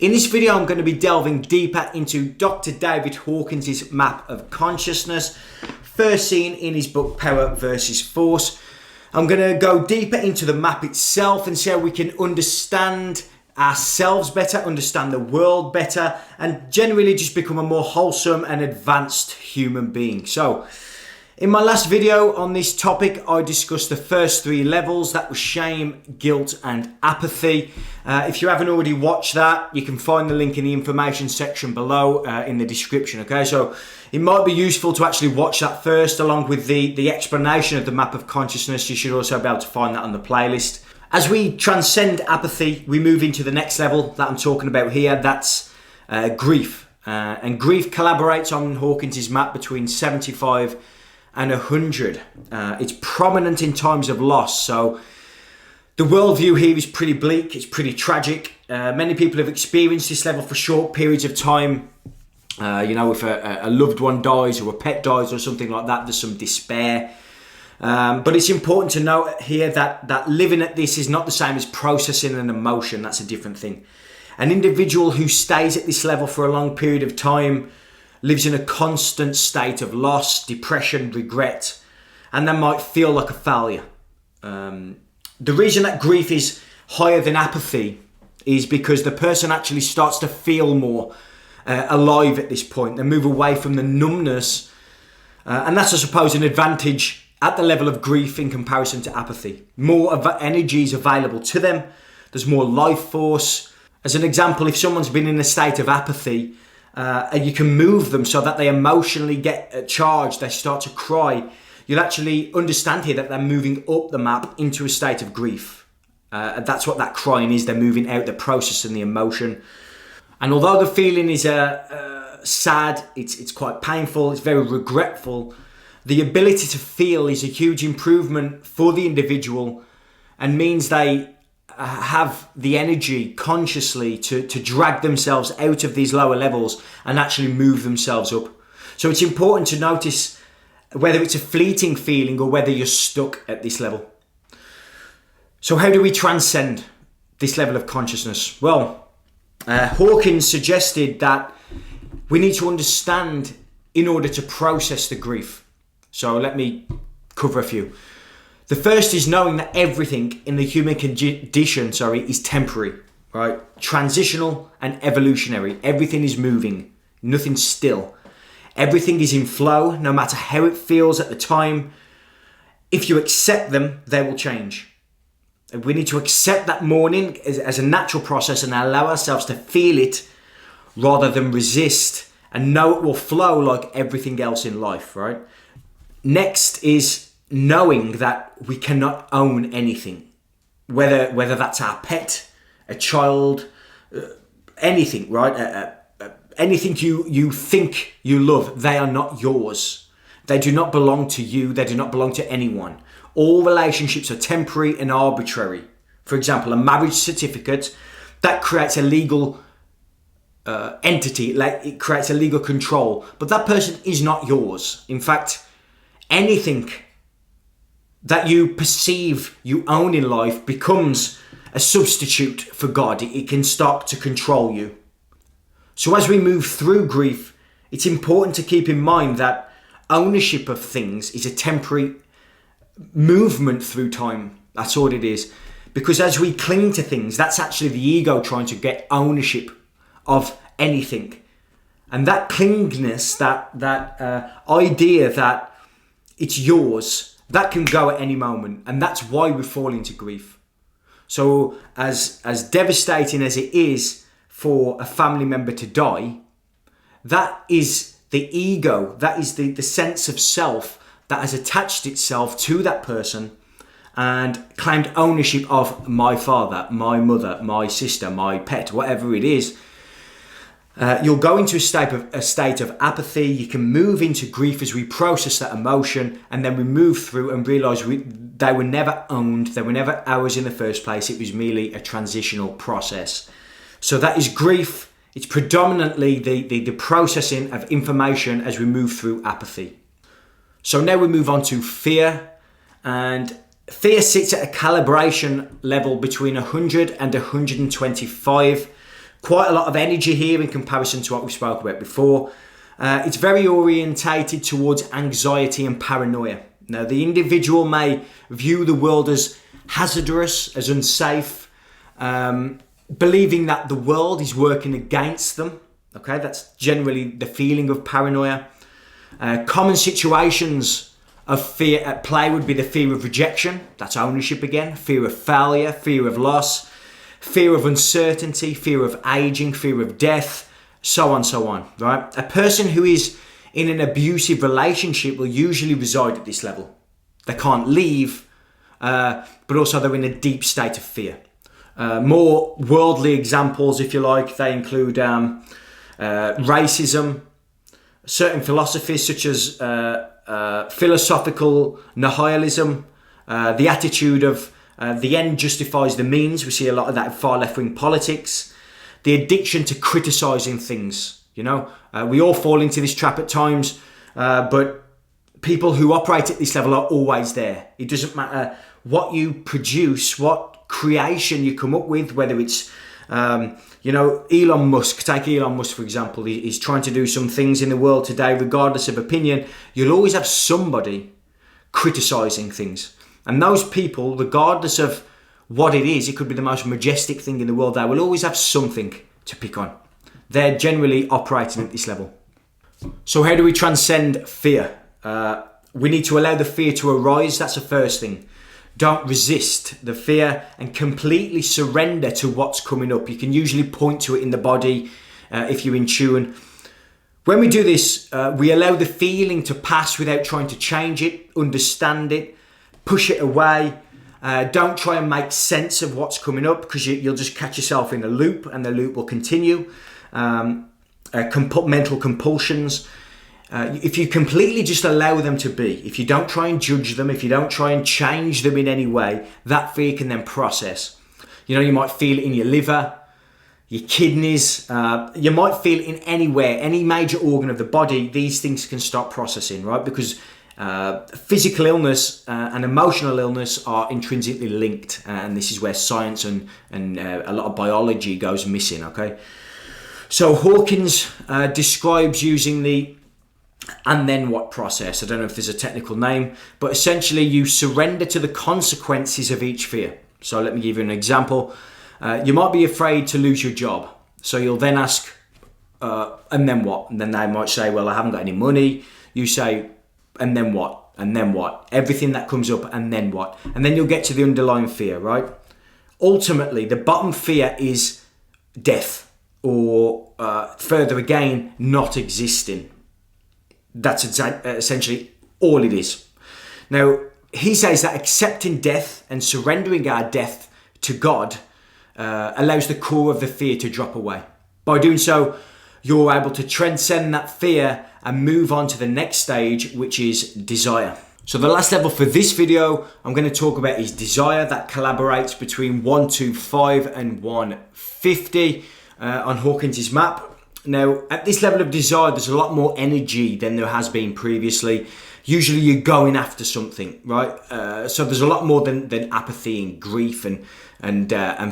In this video, I'm going to be delving deeper into Dr. David Hawkins' map of consciousness, first seen in his book Power versus Force. I'm going to go deeper into the map itself and see how we can understand ourselves better, understand the world better, and generally just become a more wholesome and advanced human being. So, in my last video on this topic, I discussed the first three levels. That was shame, guilt, and apathy. If you haven't already watched that, you can find the link in the information section below in the description, okay? So it might be useful to actually watch that first, along with the explanation of the map of consciousness. You should also be able to find that on the playlist. As we transcend apathy, we move into the next level that I'm talking about here. That's grief. And grief collaborates on Hawkins' map between 75 and 100. It's prominent in times of loss. So the worldview here is pretty bleak. It's pretty tragic. Many people have experienced this level for short periods of time. If a loved one dies or a pet dies or something like that, there's some despair. But it's important to note here that living at this is not the same as processing an emotion. That's a different thing. An individual who stays at this level for a long period of time lives in a constant state of loss, depression, regret, and they might feel like a failure. The reason that grief is higher than apathy is because the person actually starts to feel more alive at this point. They move away from the numbness, and that's, I suppose, an advantage at the level of grief in comparison to apathy. More energy is available to them. There's more life force. As an example, if someone's been in a state of apathy, and you can move them so that they emotionally get charged, they start to cry, you'll actually understand here that they're moving up the map into a state of grief. That's what that crying is. They're moving out, they're processing the emotion. And although the feeling is sad, it's quite painful, it's very regretful, the ability to feel is a huge improvement for the individual and means they have the energy consciously to drag themselves out of these lower levels and actually move themselves up. So it's important to notice whether it's a fleeting feeling or whether you're stuck at this level. So how do we transcend this level of consciousness? Well, Hawkins suggested that we need to understand in order to process the grief. So let me cover a few. The first is knowing that everything in the human condition, is temporary, right? Transitional and evolutionary. Everything is moving, nothing's still. Everything is in flow, no matter how it feels at the time. If you accept them, they will change. And we need to accept that mourning as a natural process and allow ourselves to feel it rather than resist, and know it will flow like everything else in life, right? Next is knowing that we cannot own anything, whether that's our pet, a child, anything, right? Anything you think you love, they are not yours. They do not belong to you. They do not belong to anyone. All relationships are temporary and arbitrary. For example, a marriage certificate, that creates a legal entity, like it creates a legal control, but that person is not yours. In fact, anything that you perceive you own in life becomes a substitute for God. It can start to control you. So as we move through grief, it's important to keep in mind that ownership of things is a temporary movement through time. That's all it is. Because as we cling to things, that's actually the ego trying to get ownership of anything. And that clinginess, that idea that it's yours, that can go at any moment, and that's why we fall into grief. So as devastating as it is for a family member to die, that is the ego, that is the sense of self that has attached itself to that person and claimed ownership of my father, my mother, my sister, my pet, whatever it is. You'll go into a state of apathy. You can move into grief as we process that emotion, and then we move through and realise they were never owned, they were never ours in the first place. It was merely a transitional process. So that is grief. It's predominantly the processing of information as we move through apathy. So now we move on to fear, and fear sits at a calibration level between 100 and 125. quite a lot of energy here in comparison to what we spoke about before. It's very orientated towards anxiety and paranoia. Now, the individual may view the world as hazardous, as unsafe, believing that the world is working against them. Okay, that's generally the feeling of paranoia. Common situations of fear at play would be the fear of rejection, that's ownership again, fear of failure, fear of loss, fear of uncertainty, fear of aging, fear of death, so on, right? A person who is in an abusive relationship will usually reside at this level. They can't leave, but also they're in a deep state of fear. More worldly examples, if you like, they include racism, certain philosophies such as philosophical nihilism, the attitude of the end justifies the means. We see a lot of that in far left-wing politics. The addiction to criticising things. You know, we all fall into this trap at times, but people who operate at this level are always there. It doesn't matter what you produce, what creation you come up with, whether it's, Elon Musk, take Elon Musk for example, he's trying to do some things in the world today, regardless of opinion, you'll always have somebody criticising things. And those people, regardless of what it is, it could be the most majestic thing in the world, they will always have something to pick on. They're generally operating at this level. So how do we transcend fear? We need to allow the fear to arise. That's the first thing. Don't resist the fear and completely surrender to what's coming up. You can usually point to it in the body if you're in tune. When we do this, we allow the feeling to pass without trying to change it, understand it, push it away. Don't try and make sense of what's coming up, because you'll just catch yourself in a loop and the loop will continue. Mental compulsions. If you completely just allow them to be, if you don't try and judge them, if you don't try and change them in any way, that fear can then process. You know, you might feel it in your liver, your kidneys, you might feel it in anywhere, any major organ of the body. These things can start processing, right? Because physical illness and emotional illness are intrinsically linked, and this is where science and a lot of biology goes missing, okay? So Hawkins describes using the and then what process. I don't know if there's a technical name, but essentially you surrender to the consequences of each fear. So let me give you an example. You might be afraid to lose your job. So you'll then ask, and then what? And then they might say, well, I haven't got any money. You say, and then what? And then what? Everything that comes up, and then what? And then you'll get to the underlying fear, right? Ultimately, the bottom fear is death, or further again, not existing. That's essentially all it is. Now, he says that accepting death and surrendering our death to God allows the core of the fear to drop away. By doing so, you're able to transcend that fear and move on to the next stage, which is desire. So the last level for this video I'm going to talk about is desire, that collaborates between 125 and 150 on Hawkins' map. Now, at this level of desire, there's a lot more energy than there has been previously. Usually you're going after something, right? So there's a lot more than apathy and grief and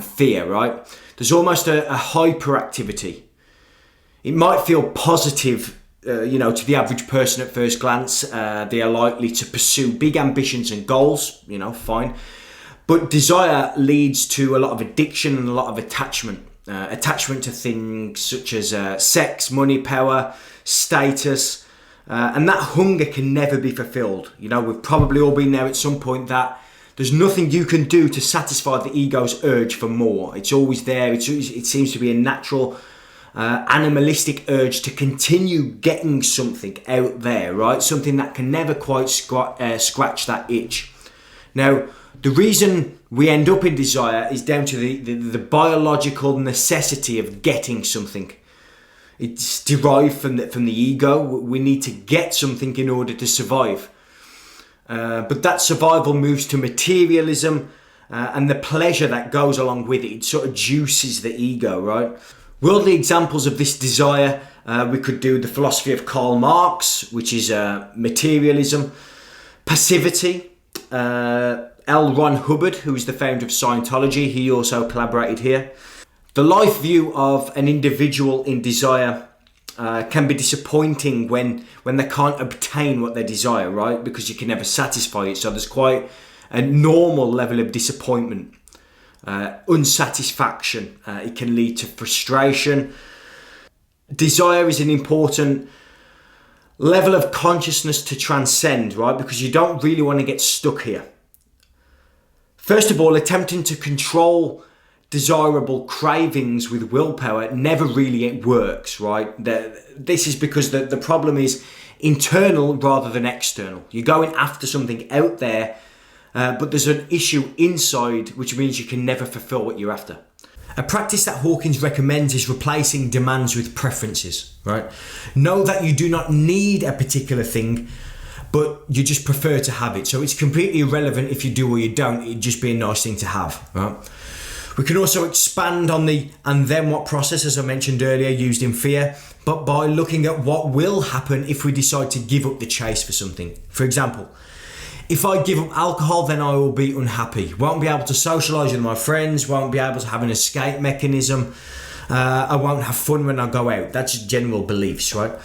fear, right? There's almost a hyperactivity. It might feel positive, to the average person at first glance. They are likely to pursue big ambitions and goals, fine. But desire leads to a lot of addiction and a lot of attachment. Attachment to things such as sex, money, power, status, and that hunger can never be fulfilled. We've probably all been there at some point, that there's nothing you can do to satisfy the ego's urge for more. It's always there. It seems to be a natural, animalistic urge to continue getting something out there, right? Something that can never quite scratch that itch. Now, the reason we end up in desire is down to the biological necessity of getting something. It's derived from the ego. We need to get something in order to survive. But that survival moves to materialism and the pleasure that goes along with it. It sort of juices the ego, right? Worldly examples of this desire, we could do the philosophy of Karl Marx, which is materialism, passivity, L. Ron Hubbard, who is the founder of Scientology, he also collaborated here. The life view of an individual in desire can be disappointing when they can't obtain what they desire, right? Because you can never satisfy it. So there's quite a normal level of disappointment, unsatisfaction. It can lead to frustration. Desire is an important level of consciousness to transcend, right? Because you don't really want to get stuck here. First of all, attempting to control desirable cravings with willpower never really works, right? This is because the problem is internal rather than external. You're going after something out there, but there's an issue inside, which means you can never fulfill what you're after. A practice that Hawkins recommends is replacing demands with preferences, right? Know that you do not need a particular thing, but you just prefer to have it. So it's completely irrelevant if you do or you don't. It'd just be a nice thing to have, right? We can also expand on the and then what process, as I mentioned earlier, used in fear, but by looking at what will happen if we decide to give up the chase for something. For example, if I give up alcohol, then I will be unhappy. Won't be able to socialise with my friends, won't be able to have an escape mechanism. I won't have fun when I go out. That's general beliefs, right?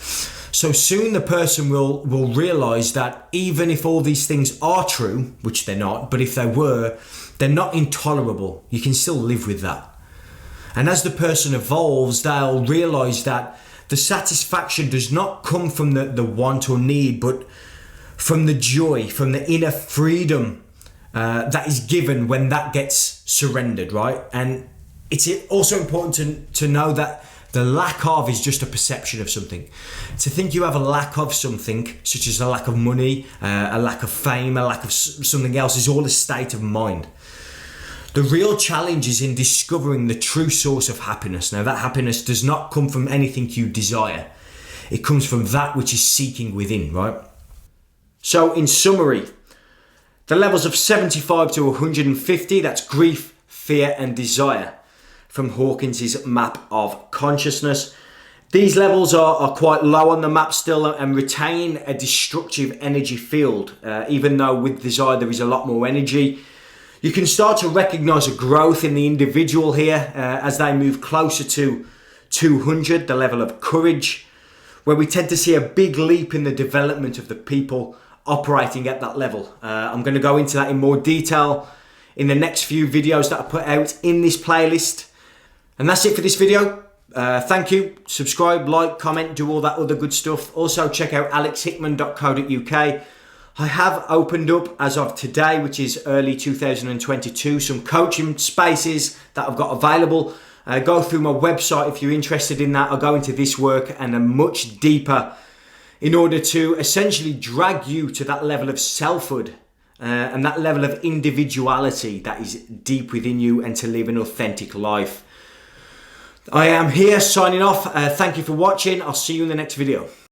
So soon the person will realise that even if all these things are true, which they're not, but if they were, they're not intolerable. You can still live with that. And as the person evolves, they'll realise that the satisfaction does not come from the want or need, but from the joy, from the inner freedom that is given when that gets surrendered, right? And it's also important to know that the lack of is just a perception of something. To think you have a lack of something, such as a lack of money, a lack of fame, a lack of something else, is all a state of mind. The real challenge is in discovering the true source of happiness. Now, that happiness does not come from anything you desire. It comes from that which is seeking within, right? So, in summary, the levels of 75 to 150, that's grief, fear, and desire, from Hawkins' map of consciousness. These levels are quite low on the map still and retain a destructive energy field, even though with desire there is a lot more energy. You can start to recognise a growth in the individual here as they move closer to 200, the level of courage, where we tend to see a big leap in the development of the people operating at that level. I'm going to go into that in more detail in the next few videos that I put out in this playlist. And that's it for this video. Thank you. Subscribe, like, comment, do all that other good stuff. Also check out alexhickman.co.uk. I have opened up, as of today, which is early 2022, some coaching spaces that I've got available. Go through my website if you're interested in that. I'll go into this work and a much deeper in order to essentially drag you to that level of selfhood and that level of individuality that is deep within you and to live an authentic life. I am here signing off. Thank you for watching. I'll see you in the next video.